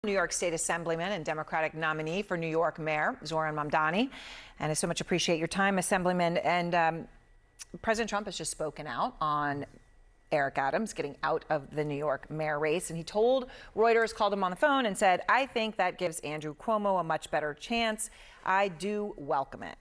New York State Assemblyman and Democratic nominee for New York Mayor, Zohran Mamdani. And I so much appreciate your time, Assemblyman. And President Trump has just spoken out on Eric Adams getting out of the New York mayor race. And he told Reuters, called him on the phone and said, "I think that gives Andrew Cuomo a much better chance. I do welcome it."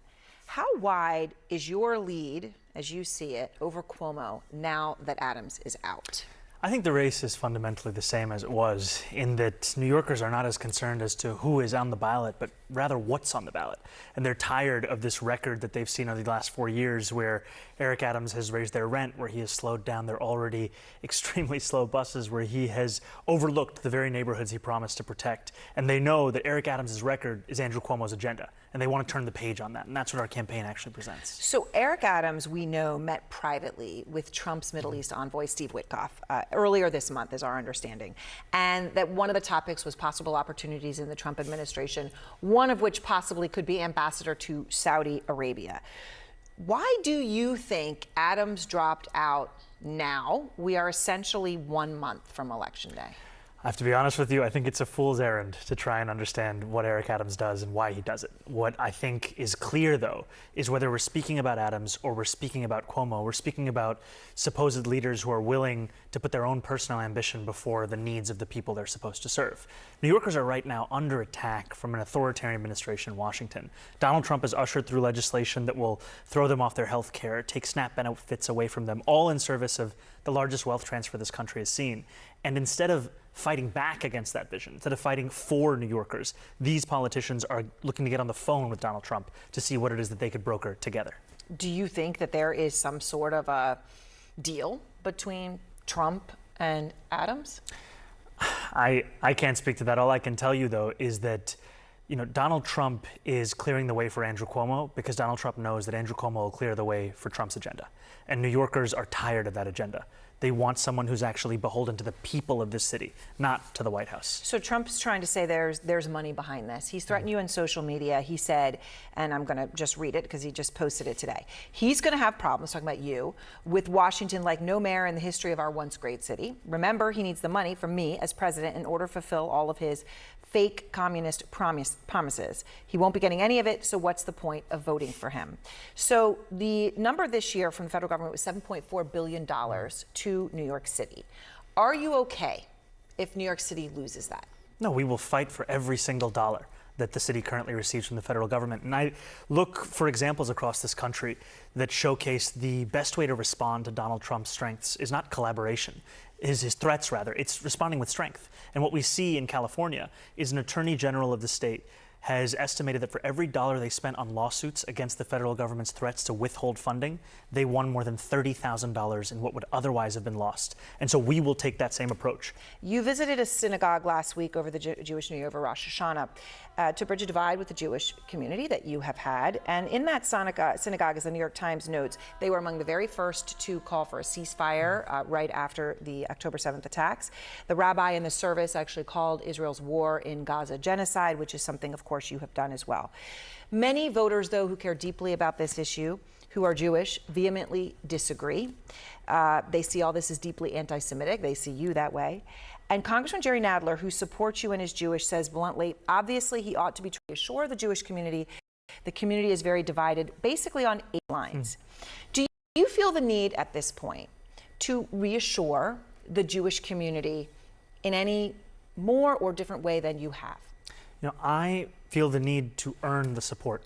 How wide is your lead, as you see it, over Cuomo now that Adams is out? I think the race is fundamentally the same as it was, in that New Yorkers are not as concerned as to who is on the ballot, but rather what's on the ballot. And they're tired of this record that they've seen over the last 4 years where Eric Adams has raised their rent, where he has slowed down their already extremely slow buses, where he has overlooked the very neighborhoods he promised to protect. And they know that Eric Adams' record is Andrew Cuomo's agenda, and they want to turn the page on that. And that's what our campaign actually presents. So Eric Adams, we know, met privately with Trump's Middle East envoy, Steve Witkoff, earlier this month, is our understanding. And that one of the topics was possible opportunities in the Trump administration, one of which possibly could be ambassador to Saudi Arabia. Why do you think Adams dropped out now? We are essentially 1 month from Election Day. I have to be honest with you, I think it's a fool's errand to try and understand what Eric Adams does and why he does it. What I think is clear, though, is whether we're speaking about Adams or we're speaking about Cuomo, we're speaking about supposed leaders who are willing to put their own personal ambition before the needs of the people they're supposed to serve. New Yorkers are right now under attack from an authoritarian administration in Washington. Donald Trump has ushered through legislation that will throw them off their health care, take SNAP benefits away from them, all in service of the largest wealth transfer this country has seen. And instead of fighting back against that vision, instead of fighting for New Yorkers, these politicians are looking to get on the phone with Donald Trump to see what it is that they could broker together. Do you think that there is some sort of a deal between Trump and Adams? I can't speak to that. All I can tell you, though, is that Donald Trump is clearing the way for Andrew Cuomo because Donald Trump knows that Andrew Cuomo will clear the way for Trump's agenda. And New Yorkers are tired of that agenda. They want someone who's actually beholden to the people of this city, not to the White House. So Trump's trying to say there's money behind this. He's threatened you on social media. He said, and I'm going to just read it because he just posted it today. He's going to have problems, talking about you, with Washington like no mayor in the history of our once great city. Remember, he needs the money from me as president in order to fulfill all of his fake communist promises. He won't be getting any of it, so what's the point of voting for him? So the number this year from the federal government was $7.4 billion to New York City. Are you okay if New York City loses that? No, we will fight for every single dollar that the city currently receives from the federal government. And I look for examples across this country that showcase the best way to respond to Donald Trump's strengths is not collaboration, is his threats rather, it's responding with strength. And what we see in California is an attorney general of the state has estimated that for every dollar they spent on lawsuits against the federal government's threats to withhold funding, they won more than $30,000 in what would otherwise have been lost. And so we will take that same approach. You visited a synagogue last week over the Jewish New Year, over Rosh Hashanah, to bridge a divide with the Jewish community that you have had. And in that synagogue, as the New York Times notes, they were among the very first to call for a ceasefire right after the October 7th attacks. The rabbi in the service actually called Israel's war in Gaza genocide, which is something, of course, you have done as well. Many voters, though, who care deeply about this issue, who are Jewish, vehemently disagree. They see all this as deeply anti-Semitic. They see you that way. And Congressman Jerry Nadler, who supports you and is Jewish, says bluntly, obviously he ought to be trying to assure the Jewish community. The community is very divided, basically on 8 lines. Do you feel the need at this point to reassure the Jewish community in any more or different way than you have? I feel the need to earn the support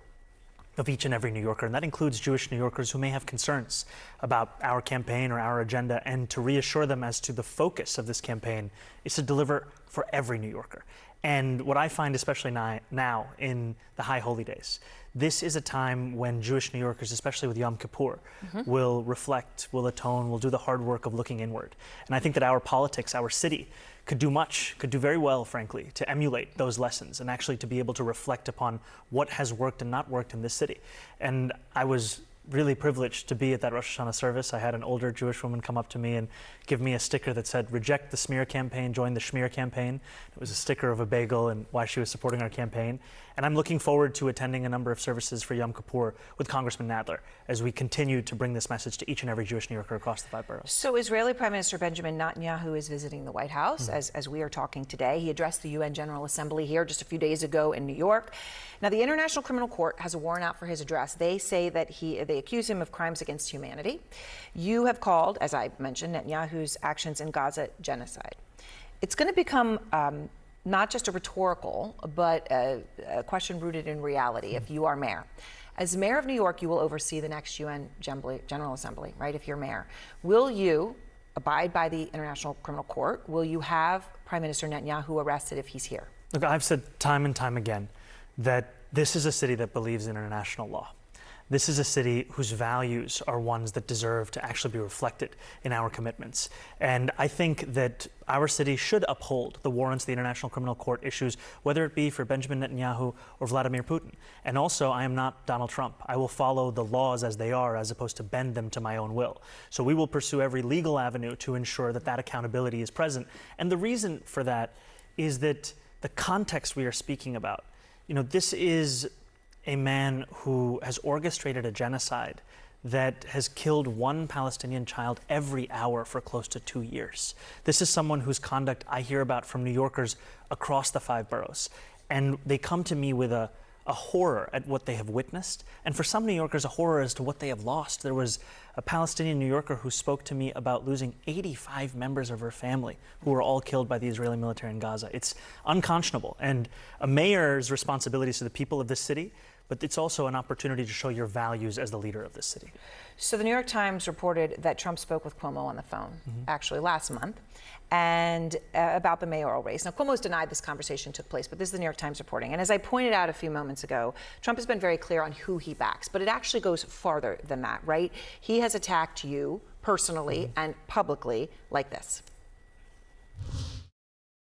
of each and every New Yorker, and that includes Jewish New Yorkers who may have concerns about our campaign or our agenda, and to reassure them as to the focus of this campaign is to deliver for every New Yorker. And what I find, especially now in the high holy days, this is a time when Jewish New Yorkers, especially with Yom Kippur, will reflect, will atone, will do the hard work of looking inward. And I think that our politics, our city, could do very well, frankly, to emulate those lessons and actually to be able to reflect upon what has worked and not worked in this city. And I was really privileged to be at that Rosh Hashanah service. I had an older Jewish woman come up to me and give me a sticker that said, "Reject the smear campaign, join the schmear campaign." It was a sticker of a bagel and why she was supporting our campaign. And I'm looking forward to attending a number of services for Yom Kippur with Congressman Nadler as we continue to bring this message to each and every Jewish New Yorker across the 5 boroughs. So Israeli Prime Minister Benjamin Netanyahu is visiting the White House as we are talking today. He addressed the UN General Assembly here just a few days ago in New York. Now, the International Criminal Court has a warrant out for his address. They say that they accuse him of crimes against humanity. You have called, as I mentioned, Netanyahu's actions in Gaza genocide. It's going to become not just a rhetorical, but a question rooted in reality if you are mayor. As mayor of New York, you will oversee the next UN General Assembly, right, if you're mayor. Will you abide by the International Criminal Court? Will you have Prime Minister Netanyahu arrested if he's here? Look, I've said time and time again that this is a city that believes in international law. This is a city whose values are ones that deserve to actually be reflected in our commitments. And I think that our city should uphold the warrants the International Criminal Court issues, whether it be for Benjamin Netanyahu or Vladimir Putin. And also, I am not Donald Trump. I will follow the laws as they are, as opposed to bend them to my own will. So we will pursue every legal avenue to ensure that that accountability is present. And the reason for that is that the context we are speaking about, this is a man who has orchestrated a genocide that has killed one Palestinian child every hour for close to 2 years. This is someone whose conduct I hear about from New Yorkers across the 5 boroughs. And they come to me with a horror at what they have witnessed. And for some New Yorkers, a horror as to what they have lost. There was a Palestinian New Yorker who spoke to me about losing 85 members of her family who were all killed by the Israeli military in Gaza. It's unconscionable. And a mayor's responsibility is to the people of this city, but it's also an opportunity to show your values as the leader of this city. So the New York Times reported that Trump spoke with Cuomo on the phone, actually last month, and about the mayoral race. Now, Cuomo's denied this conversation took place, but this is the New York Times reporting. And as I pointed out a few moments ago, Trump has been very clear on who he backs, but it actually goes farther than that, right? He has attacked you personally and publicly like this.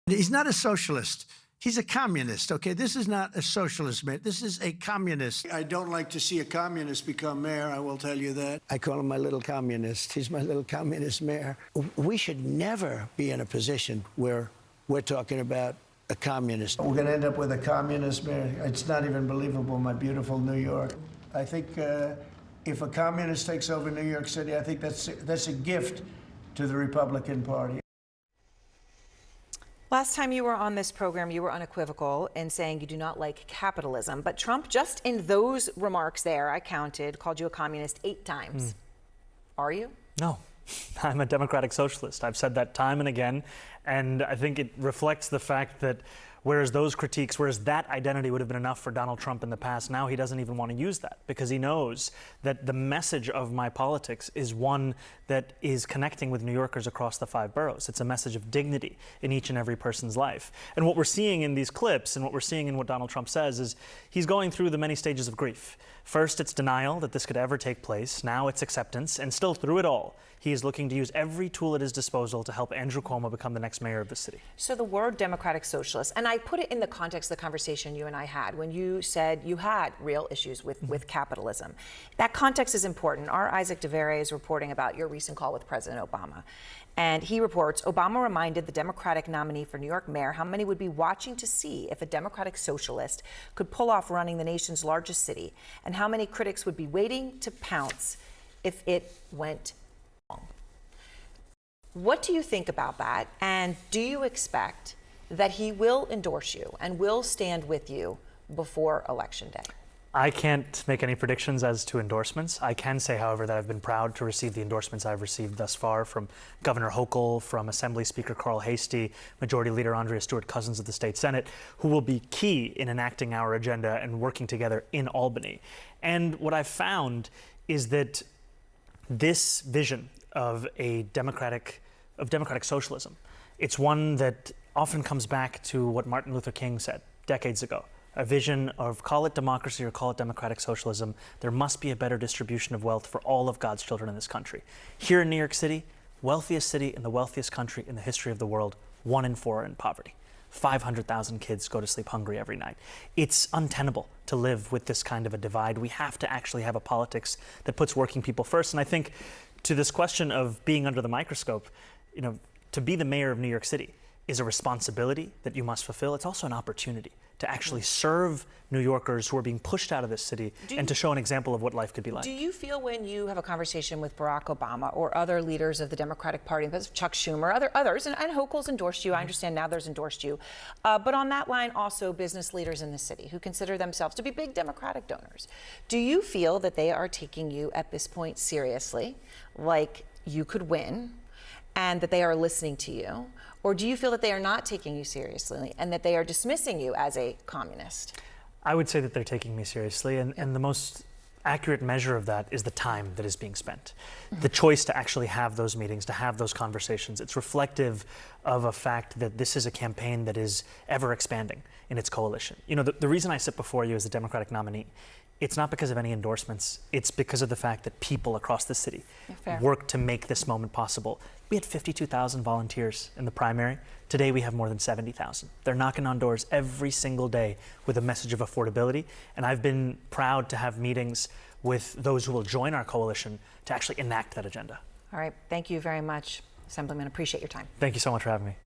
He's not a socialist. He's a communist, okay? This is not a socialist, man. This is a communist. I don't like to see a communist become mayor, I will tell you that. I call him my little communist. He's my little communist mayor. We should never be in a position where we're talking about a communist. We're going to end up with a communist mayor. It's not even believable, my beautiful New York. I think if a communist takes over New York City, I think that's a gift to the Republican Party. Last time you were on this program, you were unequivocal in saying you do not like capitalism. But Trump, just in those remarks there, I counted, called you a communist 8 times. Are you? No, I'm a democratic socialist. I've said that time and again. And I think it reflects the fact that whereas that identity would have been enough for Donald Trump in the past, now he doesn't even want to use that because he knows that the message of my politics is one that is connecting with New Yorkers across the 5 boroughs. It's a message of dignity in each and every person's life. And what we're seeing in these clips and what we're seeing in what Donald Trump says is he's going through the many stages of grief. First, it's denial that this could ever take place. Now it's acceptance. And still through it all, he is looking to use every tool at his disposal to help Andrew Cuomo become the next mayor of the city. So the word democratic socialist, and I put it in the context of the conversation you and I had when you said you had real issues with capitalism. That context is important. Our Isaac DeVere is reporting about your recent call with President Obama. And he reports, Obama reminded the Democratic nominee for New York mayor how many would be watching to see if a democratic socialist could pull off running the nation's largest city, and how many critics would be waiting to pounce if it went wrong. What do you think about that? And do you expect that he will endorse you and will stand with you before Election Day? I can't make any predictions as to endorsements. I can say, however, that I've been proud to receive the endorsements I've received thus far from Governor Hochul, from Assembly Speaker Carl Hastie, Majority Leader Andrea Stewart-Cousins of the State Senate, who will be key in enacting our agenda and working together in Albany. And what I've found is that this vision of democratic socialism, it's one that often comes back to what Martin Luther King said decades ago. A vision of, call it democracy or call it democratic socialism, there must be a better distribution of wealth for all of God's children in this country. Here in New York City, wealthiest city in the wealthiest country in the history of the world, 1 in 4 are in poverty. 500,000 kids go to sleep hungry every night. It's untenable to live with this kind of a divide. We have to actually have a politics that puts working people first. And I think to this question of being under the microscope, you know, to be the mayor of New York City is a responsibility that you must fulfill. It's also an opportunity to actually serve New Yorkers who are being pushed out of this city and to show an example of what life could be like. Do you feel when you have a conversation with Barack Obama or other leaders of the Democratic Party, Chuck Schumer, others, and Hochul's endorsed you, I understand now there's endorsed you, but on that line also business leaders in the city who consider themselves to be big Democratic donors. Do you feel that they are taking you at this point seriously, like you could win, and that they are listening to you? Or do you feel that they are not taking you seriously and that they are dismissing you as a communist? I would say that they're taking me seriously, and the most accurate measure of that is the time that is being spent. The choice to actually have those meetings, to have those conversations. It's reflective of a fact that this is a campaign that is ever expanding in its coalition. You know, the reason I sit before you as the Democratic nominee, it's not because of any endorsements. It's because of the fact that people across the city work to make this moment possible. We had 52,000 volunteers in the primary. Today we have more than 70,000. They're knocking on doors every single day with a message of affordability. And I've been proud to have meetings with those who will join our coalition to actually enact that agenda. All right. Thank you very much, Assemblyman. Appreciate your time. Thank you so much for having me.